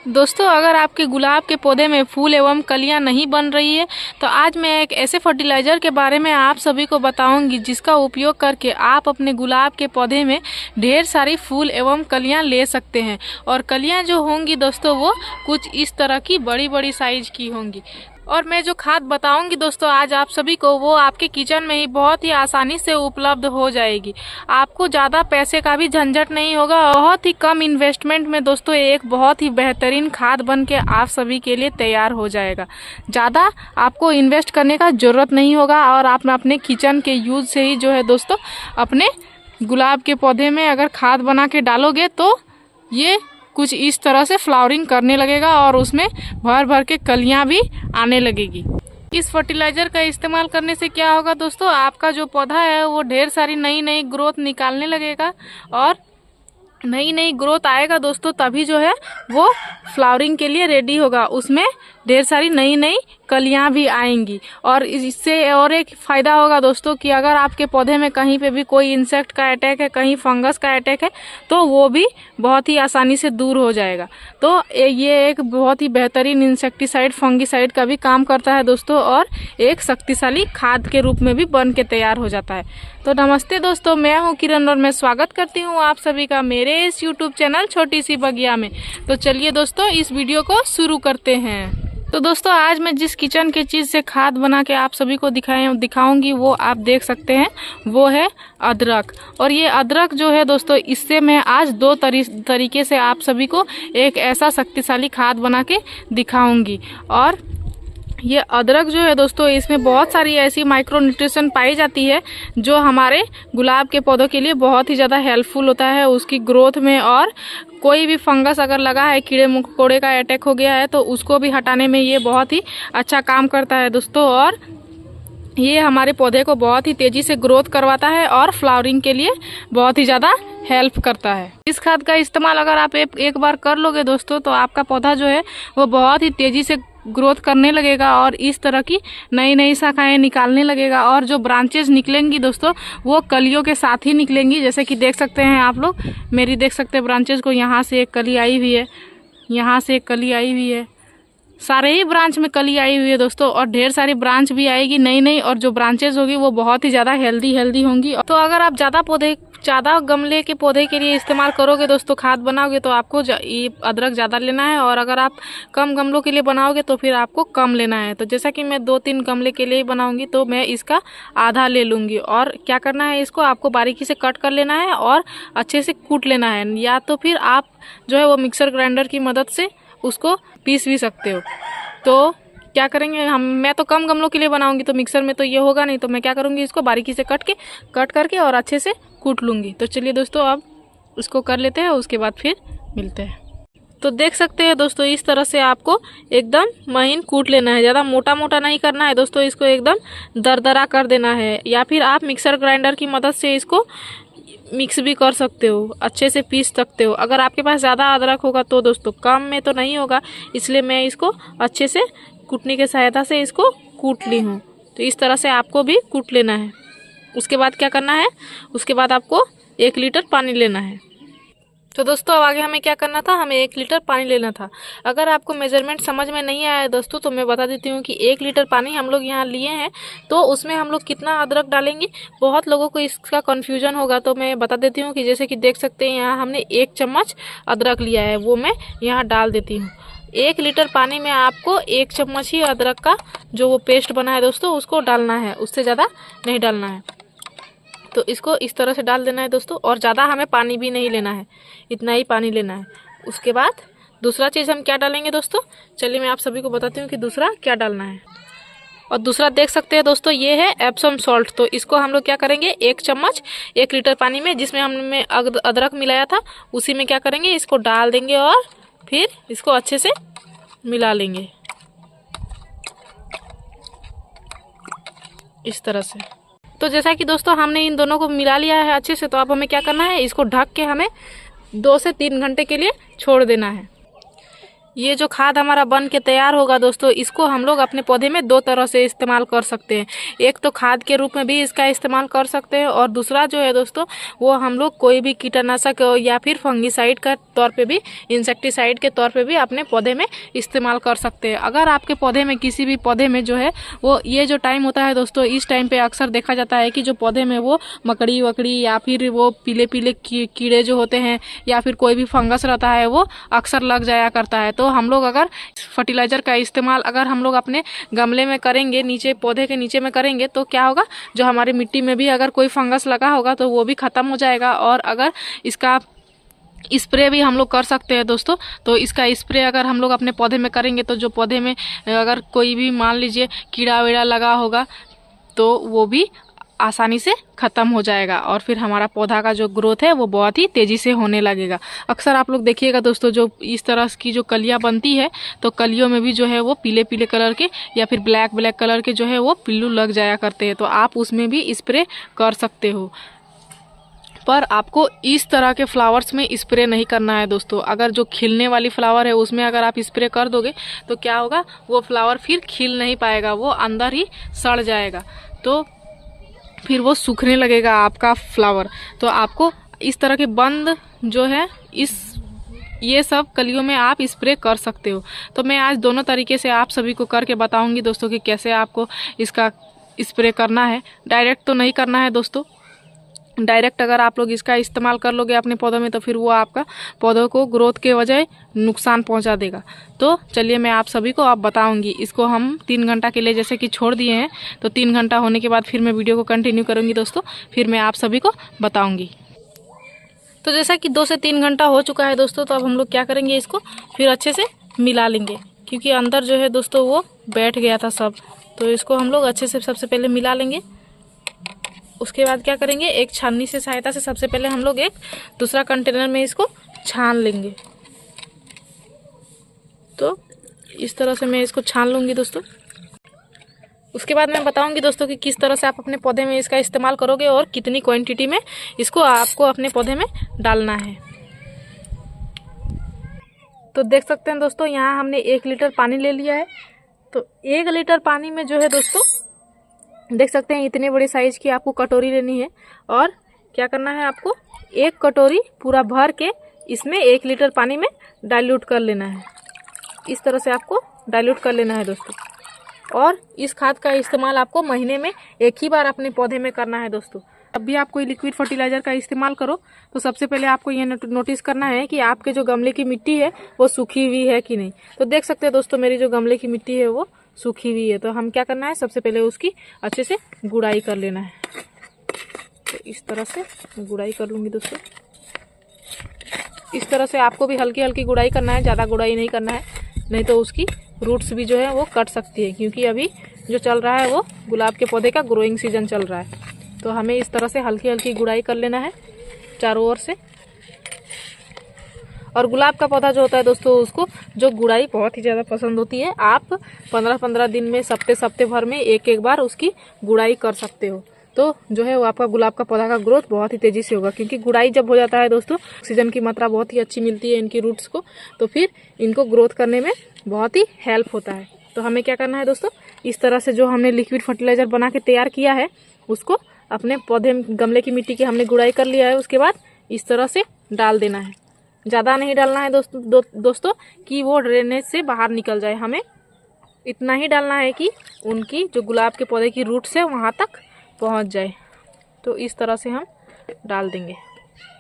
दोस्तों, अगर आपके गुलाब के पौधे में फूल एवं कलियां नहीं बन रही है तो आज मैं एक ऐसे फर्टिलाइज़र के बारे में आप सभी को बताऊंगी जिसका उपयोग करके आप अपने गुलाब के पौधे में ढेर सारी फूल एवं कलियां ले सकते हैं। और कलियां जो होंगी दोस्तों वो कुछ इस तरह की बड़ी बड़ी साइज की होंगी। और मैं जो खाद बताऊंगी दोस्तों आज आप सभी को वो आपके किचन में ही बहुत ही आसानी से उपलब्ध हो जाएगी। आपको ज़्यादा पैसे का भी झंझट नहीं होगा। बहुत ही कम इन्वेस्टमेंट में दोस्तों एक बहुत ही बेहतरीन खाद बन के आप सभी के लिए तैयार हो जाएगा। ज़्यादा आपको इन्वेस्ट करने का ज़रूरत नहीं होगा और आप अपने किचन के यूज़ से ही जो है दोस्तों अपने गुलाब के पौधे में अगर खाद बना के डालोगे तो ये कुछ इस तरह से फ्लावरिंग करने लगेगा और उसमें भर भर के कलियां भी आने लगेगी। इस फर्टिलाइज़र का इस्तेमाल करने से क्या होगा दोस्तों, आपका जो पौधा है वो ढेर सारी नई नई ग्रोथ निकालने लगेगा और नई नई ग्रोथ आएगा दोस्तों तभी जो है वो फ्लावरिंग के लिए रेडी होगा। उसमें ढेर सारी नई नई कलियां भी आएंगी। और इससे और एक फ़ायदा होगा दोस्तों कि अगर आपके पौधे में कहीं पे भी कोई इंसेक्ट का अटैक है, कहीं फंगस का अटैक है तो वो भी बहुत ही आसानी से दूर हो जाएगा। तो ये एक बहुत ही बेहतरीन इंसेक्टिसाइड फंगिसाइड का भी काम करता है दोस्तों और एक शक्तिशाली खाद के रूप में भी बन के तैयार हो जाता है। तो नमस्ते दोस्तों, मैं हूँ किरण और मैं स्वागत करती हूँ आप सभी का मेरे इस यूट्यूब चैनल छोटी सी बगिया में। तो चलिए दोस्तों इस वीडियो को शुरू करते हैं। तो दोस्तों आज मैं जिस किचन के चीज़ से खाद बना के आप सभी को दिखाऊंगी वो आप देख सकते हैं, वो है अदरक। और ये अदरक जो है दोस्तों इससे मैं आज दो तरीके से आप सभी को एक ऐसा शक्तिशाली खाद बना के दिखाऊंगी। और ये अदरक जो है दोस्तों इसमें बहुत सारी ऐसी माइक्रो न्यूट्रिशन पाई जाती है जो हमारे गुलाब के पौधों के लिए बहुत ही ज़्यादा हेल्पफुल होता है उसकी ग्रोथ में। और कोई भी फंगस अगर लगा है, कीड़े मकोड़े का अटैक हो गया है तो उसको भी हटाने में ये बहुत ही अच्छा काम करता है दोस्तों। और ये हमारे पौधे को बहुत ही तेज़ी से ग्रोथ करवाता है और फ्लावरिंग के लिए बहुत ही ज़्यादा हेल्प करता है। इस खाद का इस्तेमाल अगर आप एक बार कर लोगे दोस्तों तो आपका पौधा जो है वो बहुत ही तेज़ी से ग्रोथ करने लगेगा और इस तरह की नई नई शाखाएं निकालने लगेगा। और जो ब्रांचेस निकलेंगी दोस्तों वो कलियों के साथ ही निकलेंगी। जैसे कि देख सकते हैं आप लोग, मेरी देख सकते हैं ब्रांचेस को, यहाँ से एक कली आई हुई है, यहाँ से एक कली आई हुई है, सारे ही ब्रांच में कली आई हुई है दोस्तों। और ढेर सारी ब्रांच भी आएगी नई नई और जो ब्रांचेस होगी वो बहुत ही ज़्यादा हेल्दी होंगी। तो अगर आप ज़्यादा गमले के पौधे के लिए इस्तेमाल करोगे दोस्तों, खाद बनाओगे तो आपको ये अदरक ज़्यादा लेना है। और अगर आप कम गमलों के लिए बनाओगे तो फिर आपको कम लेना है। तो जैसा कि मैं 2-3 गमले के लिए ही बनाऊंगी तो मैं इसका आधा ले लूँगी। और क्या करना है, इसको आपको बारीकी से कट कर लेना है और अच्छे से कूट लेना है, या तो फिर आप जो है वो मिक्सर ग्राइंडर की मदद से उसको पीस भी सकते हो। तो क्या करेंगे मैं तो कम गमलों के लिए बनाऊंगी तो मिक्सर में तो ये होगा नहीं, तो मैं क्या करूंगी, इसको बारीकी से कट करके और अच्छे से कूट लूँगी। तो चलिए दोस्तों अब इसको कर लेते हैं, उसके बाद फिर मिलते हैं। तो देख सकते हैं दोस्तों इस तरह से आपको एकदम महीन कूट लेना है, ज़्यादा मोटा मोटा नहीं करना है दोस्तों, इसको एकदम दरदरा कर देना है। या फिर आप मिक्सर ग्राइंडर की मदद से इसको मिक्स भी कर सकते हो, अच्छे से पीस सकते हो। अगर आपके पास ज़्यादा अदरक होगा तो दोस्तों, कम में तो नहीं होगा, इसलिए मैं इसको अच्छे से कूटने की सहायता से इसको कूट ली हूँ। तो इस तरह से आपको भी कूट लेना है। उसके बाद क्या करना है, उसके बाद आपको 1 लीटर पानी लेना है। तो दोस्तों अब आगे हमें क्या करना था, हमें 1 लीटर पानी लेना था। अगर आपको मेजरमेंट समझ में नहीं आया दोस्तों तो मैं बता देती हूँ कि 1 लीटर पानी हम लोग यहाँ लिए हैं तो उसमें हम लोग कितना अदरक डालेंगे। बहुत लोगों को इसका कन्फ्यूजन होगा तो मैं बता देती हूँ कि जैसे कि देख सकते हैं यहाँ हमने 1 चम्मच अदरक लिया है, वो मैं यहाँ डाल देती हूँ। 1 लीटर पानी में आपको 1 चम्मच ही अदरक का जो वो पेस्ट बना है दोस्तों उसको डालना है, उससे ज़्यादा नहीं डालना है। तो इसको इस तरह से डाल देना है दोस्तों, और ज़्यादा हमें पानी भी नहीं लेना है, इतना ही पानी लेना है। उसके बाद दूसरा चीज़ हम क्या डालेंगे दोस्तों, चलिए मैं आप सभी को बताती हूँ कि दूसरा क्या डालना है। और दूसरा देख सकते हैं दोस्तों ये है एप्सम सॉल्ट। तो इसको हम लोग क्या करेंगे, 1 चम्मच 1 लीटर पानी में जिसमें हमने अदरक मिलाया था उसी में क्या करेंगे, इसको डाल देंगे और फिर इसको अच्छे से मिला लेंगे इस तरह से। तो जैसा कि दोस्तों हमने इन दोनों को मिला लिया है अच्छे से, तो अब हमें क्या करना है, इसको ढक के हमें 2 से 3 घंटे के लिए छोड़ देना है। ये जो खाद हमारा बन के तैयार होगा दोस्तों, इसको हम लोग अपने पौधे में दो तरह से इस्तेमाल कर सकते हैं। एक तो खाद के रूप में भी इसका इस्तेमाल कर सकते हैं, और दूसरा जो है दोस्तों वो हम लोग कोई भी कीटनाशक या फिर फंगीसाइड का तौर पे भी, इंसेक्टिसाइड के तौर पे भी अपने पौधे में इस्तेमाल कर सकते हैं। अगर आपके पौधे में किसी भी पौधे में जो है वो ये जो टाइम होता है दोस्तों, इस टाइम पे अक्सर देखा जाता है कि जो पौधे में वो मकड़ी वकड़ी या फिर वो पीले पीले कीड़े जो होते हैं या फिर कोई भी फंगस रहता है वो अक्सर लग जाया करता है। तो हम लोग अगर फर्टिलाइज़र का इस्तेमाल अगर हम लोग अपने गमले में करेंगे, नीचे पौधे के नीचे में करेंगे, तो क्या होगा, जो हमारी मिट्टी में भी अगर कोई फंगस लगा होगा तो वो भी ख़त्म हो जाएगा। और अगर इसका स्प्रे भी हम लोग कर सकते हैं दोस्तों। तो इसका स्प्रे अगर हम लोग अपने पौधे में करेंगे तो जो पौधे में अगर कोई भी मान लीजिए कीड़ा वीड़ा लगा होगा तो वो भी आसानी से ख़त्म हो जाएगा, और फिर हमारा पौधा का जो ग्रोथ है वो बहुत ही तेज़ी से होने लगेगा। अक्सर आप लोग देखिएगा दोस्तों, जो इस तरह की जो कलियां बनती है तो कलियों में भी जो है वो पीले पीले कलर के या फिर ब्लैक ब्लैक कलर के जो है वो पिल्लू लग जाया करते हैं। तो आप उसमें भी स्प्रे कर सकते हो, पर आपको इस तरह के फ्लावर्स में स्प्रे नहीं करना है दोस्तों। अगर जो खिलने वाली फ्लावर है उसमें अगर आप स्प्रे कर दोगे तो क्या होगा, वो फ्लावर फिर खिल नहीं पाएगा, वो अंदर ही सड़ जाएगा, तो फिर वो सूखने लगेगा आपका फ्लावर। तो आपको इस तरह के बंद जो है ये सब कलियों में आप स्प्रे कर सकते हो। तो मैं आज दोनों तरीके से आप सभी को करके बताऊंगी दोस्तों कि कैसे आपको इसका स्प्रे करना है। डायरेक्ट तो नहीं करना है दोस्तों, डायरेक्ट अगर आप लोग इसका इस्तेमाल कर लोगे अपने पौधों में तो फिर वो आपका पौधों को ग्रोथ के वजह नुकसान पहुंचा देगा। तो चलिए मैं आप सभी को अब बताऊंगी। इसको हम 3 घंटा के लिए जैसे कि छोड़ दिए हैं, तो 3 घंटा होने के बाद फिर मैं वीडियो को कंटिन्यू करूंगी दोस्तों, फिर मैं आप सभी को बताऊंगी। तो जैसा कि 2 से 3 घंटा हो चुका है दोस्तों, तो अब हम लोग क्या करेंगे, इसको फिर अच्छे से मिला लेंगे, क्योंकि अंदर जो है दोस्तों वो बैठ गया था सब। तो इसको हम लोग अच्छे से सबसे पहले मिला लेंगे। उसके बाद क्या करेंगे, एक छाननी से सहायता से सबसे पहले हम लोग एक दूसरा कंटेनर में इसको छान लेंगे। तो इस तरह से मैं इसको छान लूँगी दोस्तों। उसके बाद मैं बताऊंगी दोस्तों कि किस तरह से आप अपने पौधे में इसका इस्तेमाल करोगे और कितनी क्वांटिटी में इसको आपको अपने पौधे में डालना है। तो देख सकते हैं दोस्तों, यहाँ हमने 1 लीटर पानी ले लिया है। तो 1 लीटर पानी में जो है दोस्तों देख सकते हैं इतने बड़े साइज की आपको कटोरी लेनी है, और क्या करना है, आपको 1 कटोरी पूरा भर के इसमें 1 लीटर पानी में डाइल्यूट कर लेना है। इस तरह से आपको डाइल्यूट कर लेना है दोस्तों। और इस खाद का इस्तेमाल आपको महीने में 1 ही बार अपने पौधे में करना है दोस्तों। जब भी आप कोई लिक्विड फर्टिलाइजर का इस्तेमाल करो तो सबसे पहले आपको ये नोटिस करना है कि आपके जो गमले की मिट्टी है वो सूखी हुई है कि नहीं। तो देख सकते हैं दोस्तों, मेरी जो गमले की मिट्टी है वो सूखी हुई है। तो हम क्या करना है, सबसे पहले उसकी अच्छे से गुड़ाई कर लेना है। तो इस तरह से गुड़ाई कर लूँगी दोस्तों। इस तरह से आपको भी हल्की हल्की गुड़ाई करना है, ज़्यादा गुड़ाई नहीं करना है, नहीं तो उसकी रूट्स भी जो है वो कट सकती है, क्योंकि अभी जो चल रहा है वो गुलाब के पौधे का ग्रोइंग सीजन चल रहा है। तो हमें इस तरह से हल्की हल्की गुड़ाई कर लेना है चारों ओर से। और गुलाब का पौधा जो होता है दोस्तों, उसको जो गुड़ाई बहुत ही ज़्यादा पसंद होती है। आप 15-15 दिन में, सप्ते भर में एक बार उसकी गुड़ाई कर सकते हो। तो जो है वो आपका गुलाब का पौधा का ग्रोथ बहुत ही तेज़ी से होगा, क्योंकि गुड़ाई जब हो जाता है दोस्तों, ऑक्सीजन की मात्रा बहुत ही अच्छी मिलती है इनकी रूट्स को, तो फिर इनको ग्रोथ करने में बहुत ही हेल्प होता है। तो हमें क्या करना है दोस्तों, इस तरह से जो हमने लिक्विड फर्टिलाइजर बना के तैयार किया है उसको अपने पौधे में, गमले की मिट्टी की हमने गुड़ाई कर लिया है, उसके बाद इस तरह से डाल देना है। ज़्यादा नहीं डालना है दोस्तों कि वो ड्रेनेज से बाहर निकल जाए। हमें इतना ही डालना है कि उनकी जो गुलाब के पौधे की रूट्स है वहाँ तक पहुँच जाए। तो इस तरह से हम डाल देंगे।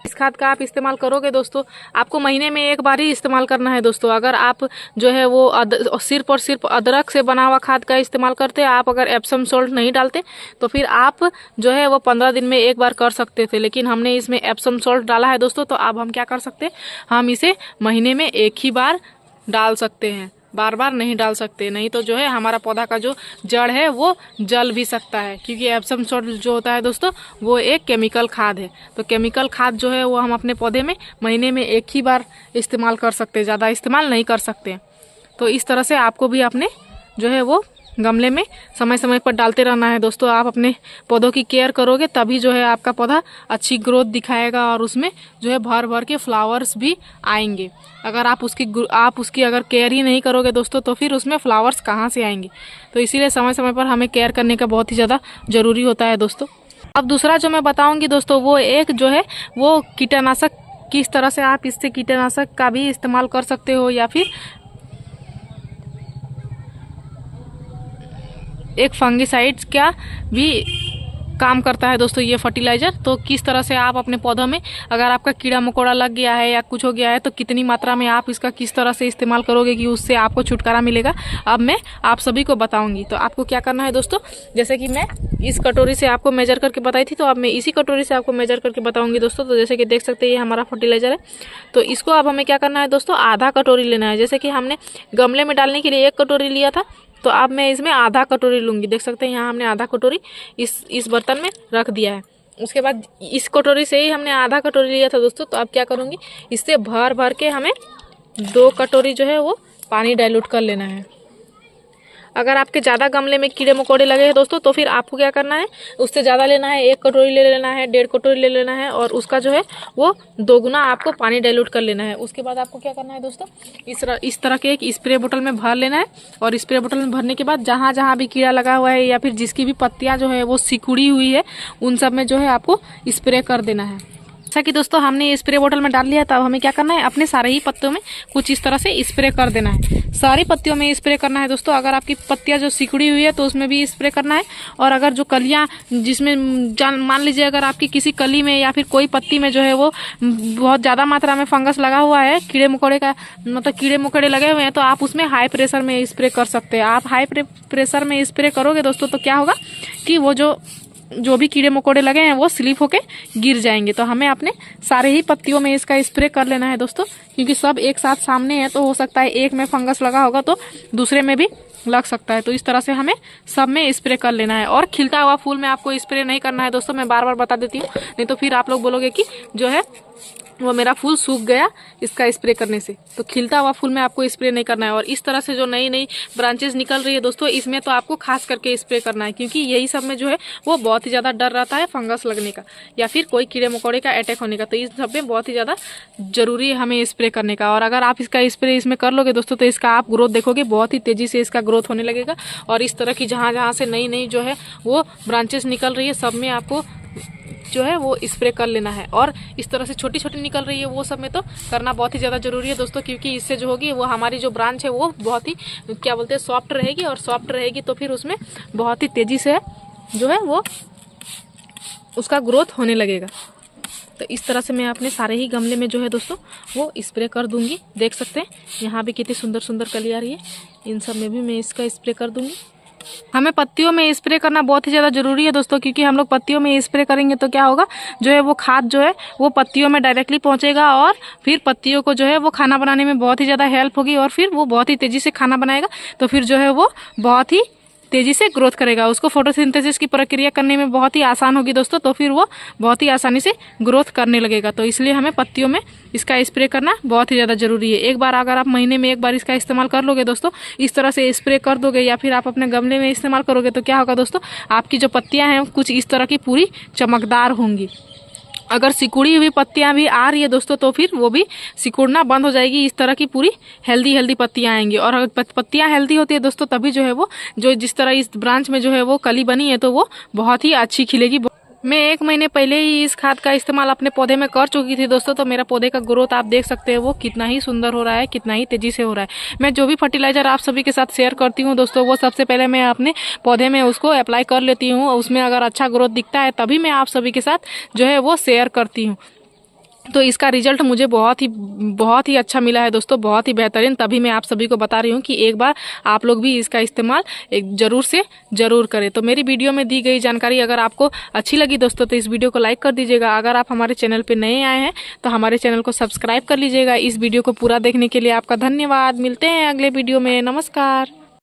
इस खाद का आप इस्तेमाल करोगे दोस्तों, आपको महीने में 1 बार ही इस्तेमाल करना है दोस्तों। अगर आप जो है वो सिर्फ और सिर्फ अदरक से बना हुआ खाद का इस्तेमाल करते हैं, आप अगर एप्सम सॉल्ट नहीं डालते तो फिर आप जो है वो 15 दिन में 1 बार कर सकते थे, लेकिन हमने इसमें एप्सम सॉल्ट डाला है दोस्तों। तो अब हम क्या कर सकते हैं, हम इसे महीने में 1 ही बार डाल सकते हैं, बार बार नहीं डाल सकते, नहीं तो जो है हमारा पौधा का जो जड़ है वो जल भी सकता है, क्योंकि एप्सम सॉल्ट जो होता है दोस्तों वो एक केमिकल खाद है। तो केमिकल खाद जो है वो हम अपने पौधे में महीने में 1 ही बार इस्तेमाल कर सकते हैं, ज़्यादा इस्तेमाल नहीं कर सकते। तो इस तरह से आपको भी अपने जो है वो गमले में समय समय पर डालते रहना है दोस्तों। आप अपने पौधों की केयर करोगे तभी जो है आपका पौधा अच्छी ग्रोथ दिखाएगा और उसमें जो है भर भर के फ्लावर्स भी आएंगे। अगर आप उसकी अगर केयर ही नहीं करोगे दोस्तों तो फिर उसमें फ्लावर्स कहाँ से आएंगे। तो इसीलिए समय समय पर हमें केयर करने का बहुत ही ज़्यादा ज़रूरी होता है दोस्तों। अब दूसरा जो मैं बताऊँगी दोस्तों वो एक जो है वो कीटनाशक, किस तरह से आप इससे कीटनाशक का भी इस्तेमाल कर सकते हो या फिर एक फंगिसाइड्स का भी काम करता है दोस्तों ये फर्टिलाइज़र। तो किस तरह से आप अपने पौधों में अगर आपका कीड़ा मकोड़ा लग गया है या कुछ हो गया है तो कितनी मात्रा में आप इसका किस तरह से इस्तेमाल करोगे कि उससे आपको छुटकारा मिलेगा, अब मैं आप सभी को बताऊंगी। तो आपको क्या करना है दोस्तों, जैसे कि मैं इस कटोरी से आपको मेजर करके बताई थी तो अब मैं इसी कटोरी से आपको मेजर करके बताऊंगी दोस्तों। तो जैसे कि देख सकते हैं ये हमारा फर्टिलाइज़र है। तो इसको अब हमें क्या करना है दोस्तों, आधा कटोरी लेना है। जैसे कि हमने गमले में डालने के लिए 1 कटोरी लिया था तो अब मैं इसमें आधा कटोरी लूँगी। देख सकते हैं यहाँ हमने आधा कटोरी इस बर्तन में रख दिया है। उसके बाद इस कटोरी से ही हमने आधा कटोरी लिया था दोस्तों। तो अब क्या करूँगी, इससे भर भर के हमें 2 कटोरी जो है वो पानी डाइल्यूट कर लेना है। अगर आपके ज़्यादा गमले में कीड़े मकोड़े लगे हैं दोस्तों तो फिर आपको क्या करना है, उससे ज़्यादा लेना है, 1 कटोरी ले लेना है, 1.5 कटोरी ले लेना है और उसका जो है वो 2 गुना आपको पानी डाइल्यूट कर लेना है। उसके बाद आपको क्या करना है दोस्तों, इस तरह के एक स्प्रे बोतल में भर लेना है और स्प्रे बोतल में भरने के बाद जहाँ जहाँ भी कीड़ा लगा हुआ है या फिर जिसकी भी पत्तियाँ जो है वो सिकुड़ी हुई है उन सब में जो है आपको स्प्रे कर देना है। जैसा कि दोस्तों हमने स्प्रे बोतल में डाल लिया था, अब हमें क्या करना है, अपने सारे ही पत्तियों में कुछ इस तरह से स्प्रे कर देना है। सारी पत्तियों में स्प्रे करना है दोस्तों। अगर आपकी पत्तियां जो सिकुड़ी हुई है तो उसमें भी स्प्रे करना है और अगर जो कलियां जिसमें मान लीजिए अगर आपकी किसी कली में या फिर कोई पत्ती में जो है वो बहुत ज़्यादा मात्रा में फंगस लगा हुआ है, कीड़े मकोड़े का मतलब कीड़े मकोड़े लगे हुए हैं, तो आप उसमें हाई प्रेशर में स्प्रे कर सकते हैं। आप हाई प्रेशर में स्प्रे करोगे दोस्तों तो क्या होगा कि वो जो भी कीड़े मकोड़े लगे हैं वो स्लिप होके गिर जाएंगे। तो हमें अपने सारे ही पत्तियों में इसका स्प्रे कर लेना है दोस्तों, क्योंकि सब एक साथ सामने है तो हो सकता है एक में फंगस लगा होगा तो दूसरे में भी लग सकता है। तो इस तरह से हमें सब में स्प्रे कर लेना है। और खिलता हुआ फूल में आपको स्प्रे नहीं करना है दोस्तों, मैं बार बार बता देती हूँ, नहीं तो फिर आप लोग बोलोगे कि जो है वो मेरा फूल सूख गया इसका स्प्रे करने से। तो खिलता हुआ फूल में आपको स्प्रे नहीं करना है। और इस तरह से जो नई नई ब्रांचेस निकल रही है दोस्तों इसमें तो आपको खास करके स्प्रे करना है, क्योंकि यही सब में जो है वो बहुत ही ज़्यादा डर रहता है फंगस लगने का या फिर कोई कीड़े मकोड़े का अटैक होने का। तो इस सब में बहुत ही ज़्यादा जरूरी है हमें स्प्रे करने का। और अगर आप इसका स्प्रे इसमें कर लोगे दोस्तों तो इसका आप ग्रोथ देखोगे, बहुत ही तेज़ी से इसका ग्रोथ होने लगेगा। और इस तरह की जहाँ जहाँ से नई नई जो है वो ब्रांचेस निकल रही है सब में आपको जो है वो स्प्रे कर लेना है। और इस तरह से छोटी छोटी निकल रही है वो सब में तो करना बहुत ही ज़्यादा ज़रूरी है दोस्तों, क्योंकि इससे जो होगी वो हमारी जो ब्रांच है वो बहुत ही क्या बोलते हैं सॉफ्ट रहेगी। और सॉफ्ट रहेगी तो फिर उसमें बहुत ही तेज़ी से जो है वो उसका ग्रोथ होने लगेगा। तो इस तरह से मैं अपने सारे ही गमले में जो है दोस्तों वो स्प्रे कर दूंगी। देख सकते हैं यहाँ भी कितनी सुंदर सुंदर कली आ रही है, इन सब में भी मैं इसका स्प्रे कर दूंगी। हमें पत्तियों में स्प्रे करना बहुत ही ज़्यादा ज़रूरी है दोस्तों, क्योंकि हम लोग पत्तियों में स्प्रे करेंगे तो क्या होगा, जो है वो खाद जो है वो पत्तियों में डायरेक्टली पहुंचेगा और फिर पत्तियों को जो है वो खाना बनाने में बहुत ही ज़्यादा हेल्प होगी और फिर वो बहुत ही तेज़ी से खाना बनाएगा। तो फिर जो है वो बहुत ही तेज़ी से ग्रोथ करेगा, उसको फोटोसिंथेसिस की प्रक्रिया करने में बहुत ही आसान होगी दोस्तों। तो फिर वो बहुत ही आसानी से ग्रोथ करने लगेगा। तो इसलिए हमें पत्तियों में इसका स्प्रे करना बहुत ही ज़्यादा ज़रूरी है। एक बार अगर आप महीने में एक बार इसका इस्तेमाल कर लोगे दोस्तों, इस तरह से स्प्रे कर दोगे या फिर आप अपने गमले में इस्तेमाल करोगे तो क्या होगा दोस्तों, आपकी जो पत्तियाँ हैं कुछ इस तरह की पूरी चमकदार होंगी। अगर सिकुड़ी हुई पत्तियां भी आ रही है दोस्तों तो फिर वो भी सिकुड़ना बंद हो जाएगी। इस तरह की पूरी हेल्दी पत्तियां आएंगी। और अगर पत्तियां हेल्दी होती है दोस्तों तभी जो है वो जो जिस तरह इस ब्रांच में जो है वो कली बनी है तो वो बहुत ही अच्छी खिलेगी। मैं 1 महीने पहले ही इस खाद का इस्तेमाल अपने पौधे में कर चुकी थी दोस्तों। तो मेरा पौधे का ग्रोथ आप देख सकते हैं वो कितना ही सुंदर हो रहा है, कितना ही तेज़ी से हो रहा है। मैं जो भी फर्टिलाइज़र आप सभी के साथ शेयर करती हूँ दोस्तों वो सबसे पहले मैं अपने पौधे में उसको अप्लाई कर लेती हूँ। उसमें अगर अच्छा ग्रोथ दिखता है तभी मैं आप सभी के साथ जो है वो शेयर करती हूँ। तो इसका रिजल्ट मुझे बहुत ही अच्छा मिला है दोस्तों, बहुत ही बेहतरीन। तभी मैं आप सभी को बता रही हूँ कि एक बार आप लोग भी इसका इस्तेमाल एक ज़रूर से ज़रूर करें। तो मेरी वीडियो में दी गई जानकारी अगर आपको अच्छी लगी दोस्तों तो इस वीडियो को लाइक कर दीजिएगा। अगर आप हमारे चैनल पर नए आए हैं तो हमारे चैनल को सब्सक्राइब कर लीजिएगा। इस वीडियो को पूरा देखने के लिए आपका धन्यवाद। मिलते हैं अगले वीडियो में। नमस्कार।